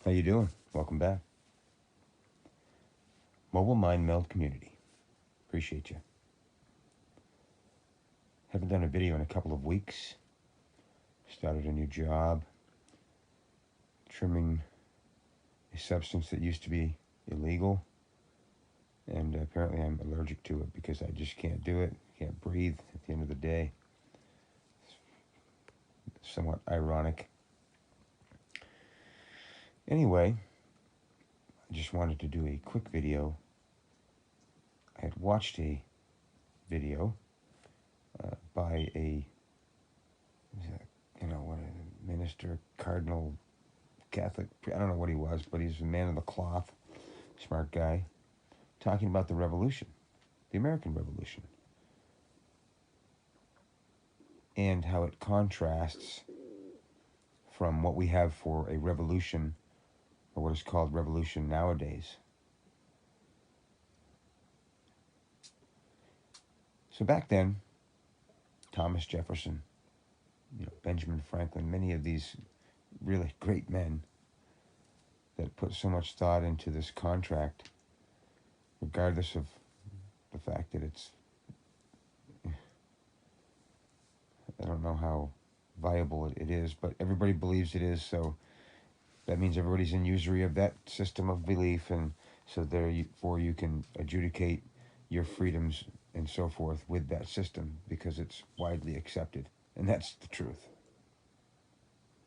How you doing? Welcome back. Mobile Mind Meld Community. Appreciate you. Haven't done a video in a couple of weeks. Started a new job. Trimming a substance that used to be illegal. And apparently I'm allergic to it because I just can't do it. Can't breathe at the end of the day. Somewhat ironic. Anyway, I just wanted to do a quick video. I had watched a video by a minister, cardinal, Catholic, I don't know what he was, but he's a man of the cloth, smart guy, talking about the revolution, the American Revolution, and how it contrasts from what we have for a revolution, or what is called revolution nowadays. So back then, Thomas Jefferson, Benjamin Franklin, many of these really great men that put so much thought into this contract, regardless of the fact that it's, I don't know how viable it is, but everybody believes it is, so that means everybody's in usury of that system of belief, and so therefore you can adjudicate your freedoms and so forth with that system because it's widely accepted, and that's the truth.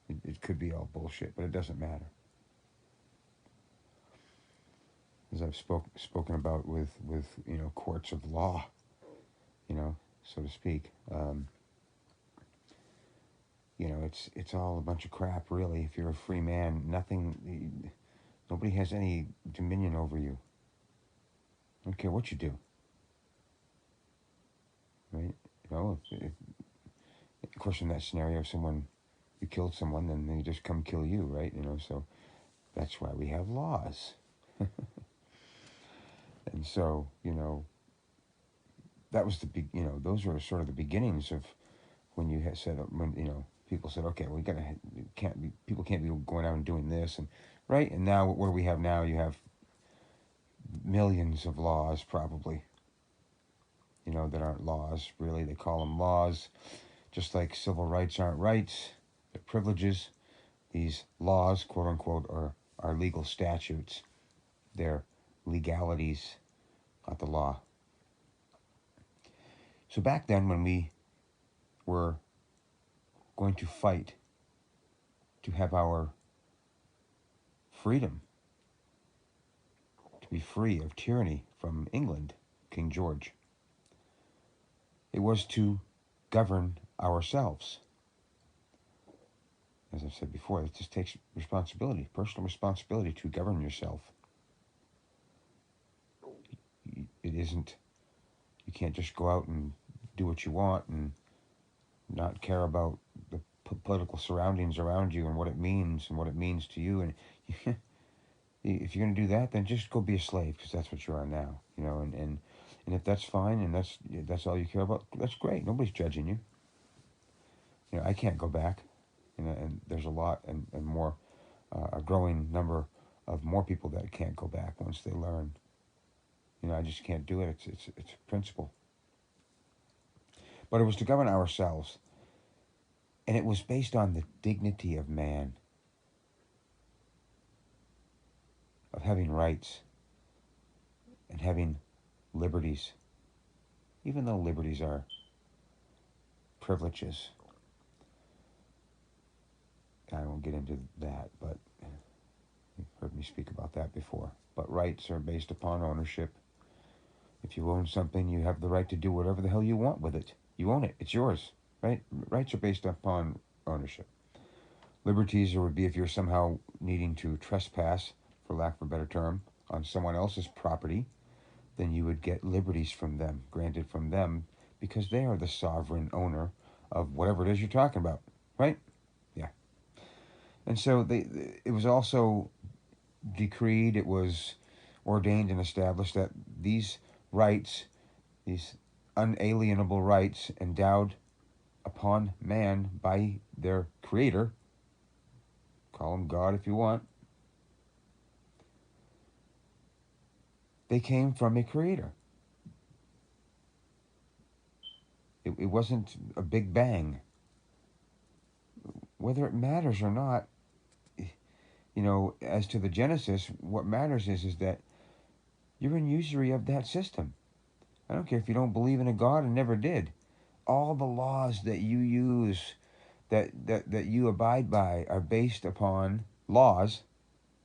It could be all bullshit, but it doesn't matter. As I've spoken about with courts of law, so to speak. It's all a bunch of crap, really. If you're a free man, nobody has any dominion over you. I don't care what you do, right? Of course, in that scenario, if you killed someone, then they just come kill you, right? So that's why we have laws. And so, that was those were sort of the beginnings of when you had said, people said, okay, people can't be going out and doing this, and right. And now, what do we have now? You have millions of laws, probably, that aren't laws, really. They call them laws, just like civil rights aren't rights, they're privileges. These laws, quote unquote, are legal statutes. They're legalities, not the law. So back then, when we were going to fight to have our freedom, to be free of tyranny from England, King George, it was to govern ourselves. As I've said before, it just takes responsibility, personal responsibility to govern yourself. It isn't, you can't just go out and do what you want and not care about the political surroundings around you and what it means to you. And if you're going to do that, then just go be a slave, because that's what you are now, and if that's fine and that's all you care about, that's great. Nobody's judging you. I can't go back, and there's a lot and more, a growing number of more people that can't go back once they learn. I just can't do it. It's a principle. But it was to govern ourselves. And it was based on the dignity of man, of having rights and having liberties, even though liberties are privileges. I won't get into that, but you've heard me speak about that before. But rights are based upon ownership. If you own something, you have the right to do whatever the hell you want with it. You own it. It's yours, right? Rights are based upon ownership. Liberties would be if you're somehow needing to trespass, for lack of a better term, on someone else's property, then you would get liberties from them, granted from them, because they are the sovereign owner of whatever it is you're talking about, right? Yeah. And so it was also decreed, it was ordained and established that these rights, these unalienable rights endowed upon man by their creator, call him God if you want, They came from a creator. It wasn't a big bang. Whether it matters or not, as to the genesis, what matters is that you're an usury of that system. I don't care if you don't believe in a God and never did. All the laws that you use, that you abide by, are based upon laws,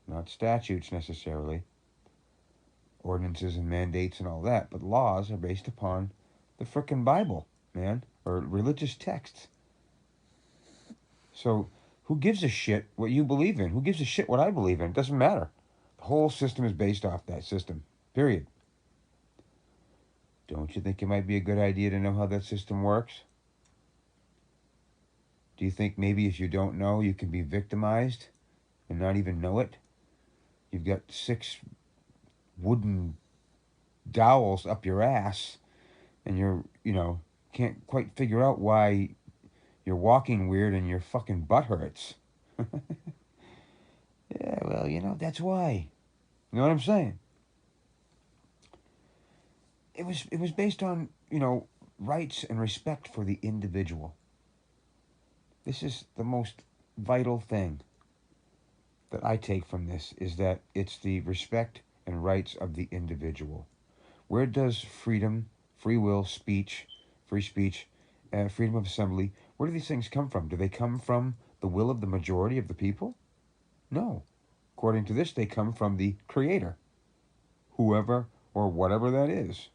not statutes necessarily, ordinances and mandates and all that, but laws are based upon the frickin' Bible, man, or religious texts. So who gives a shit what you believe in? Who gives a shit what I believe in? It doesn't matter. The whole system is based off that system, period. Don't you think it might be a good idea to know how that system works? Do you think maybe if you don't know, you can be victimized and not even know it? You've got 6 wooden dowels up your ass, and can't quite figure out why you're walking weird and your fucking butt hurts. Yeah, well, that's why. You know what I'm saying? It was based on, rights and respect for the individual. This is the most vital thing that I take from this, is that it's the respect and rights of the individual. Where does freedom, free will, free speech, freedom of assembly, where do these things come from? Do they come from the will of the majority of the people? No. According to this, they come from the creator, whoever or whatever that is.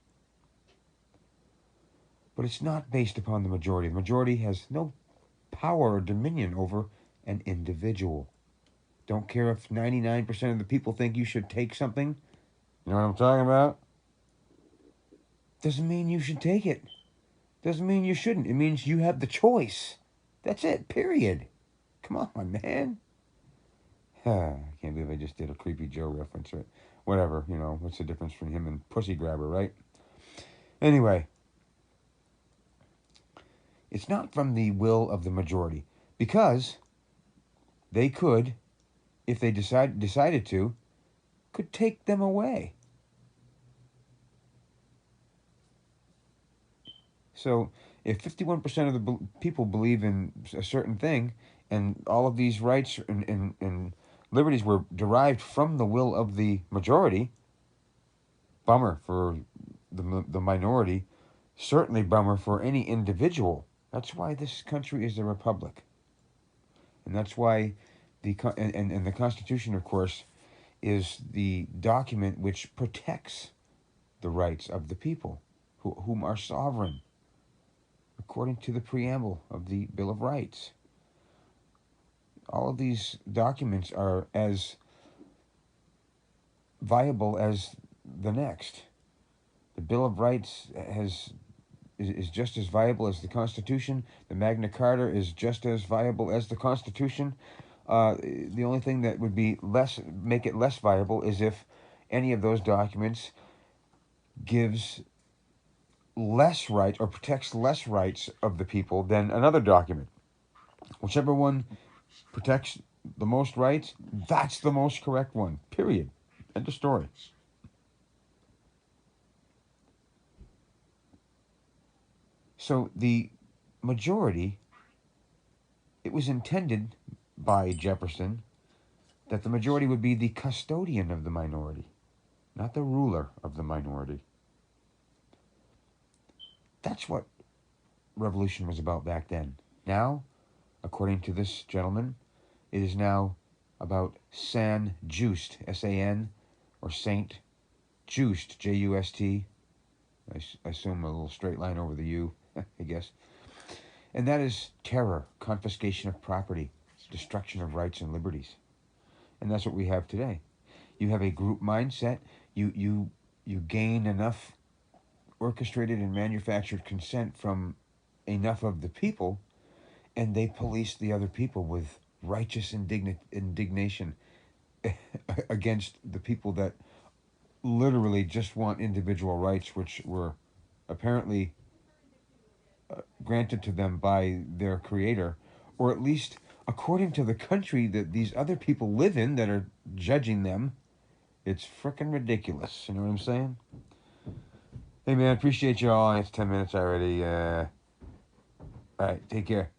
But it's not based upon the majority. The majority has no power or dominion over an individual. Don't care if 99% of the people think you should take something. You know what I'm talking about? Doesn't mean you should take it. Doesn't mean you shouldn't. It means you have the choice. That's it, period. Come on, man. I can't believe I just did a Creepy Joe reference. Right? Whatever, what's the difference between him and Pussy Grabber, right? Anyway, it's not from the will of the majority, because they could, if they decided to, could take them away. So if 51% of the people believe in a certain thing, and all of these rights and liberties were derived from the will of the majority, bummer for the minority, certainly bummer for any individual. That's why this country is a republic. And that's why the Constitution, of course, is the document which protects the rights of the people, whom are sovereign, according to the preamble of the Bill of Rights. All of these documents are as viable as the next. The Bill of Rights is just as viable as the Constitution. The Magna Carta is just as viable as the Constitution. The only thing that would make it less viable is if any of those documents gives less rights or protects less rights of the people than another document. Whichever one protects the most rights, that's the most correct one. Period. End of story. So the majority, it was intended by Jefferson that the majority would be the custodian of the minority, not the ruler of the minority. That's what revolution was about back then. Now, according to this gentleman, it is now about San Just, S-A-N, or Saint Just, J-U-S-T. I assume a little straight line over the U, I guess. And that is terror, confiscation of property, destruction of rights and liberties. And that's what we have today. You have a group mindset. You gain enough orchestrated and manufactured consent from enough of the people, and they police the other people with righteous indignation against the people that literally just want individual rights, which were apparently granted to them by their creator, or at least according to the country that these other people live in that are judging them. It's freaking ridiculous. You know what I'm saying? Hey, man, appreciate you all. It's 10 minutes already. All right, take care.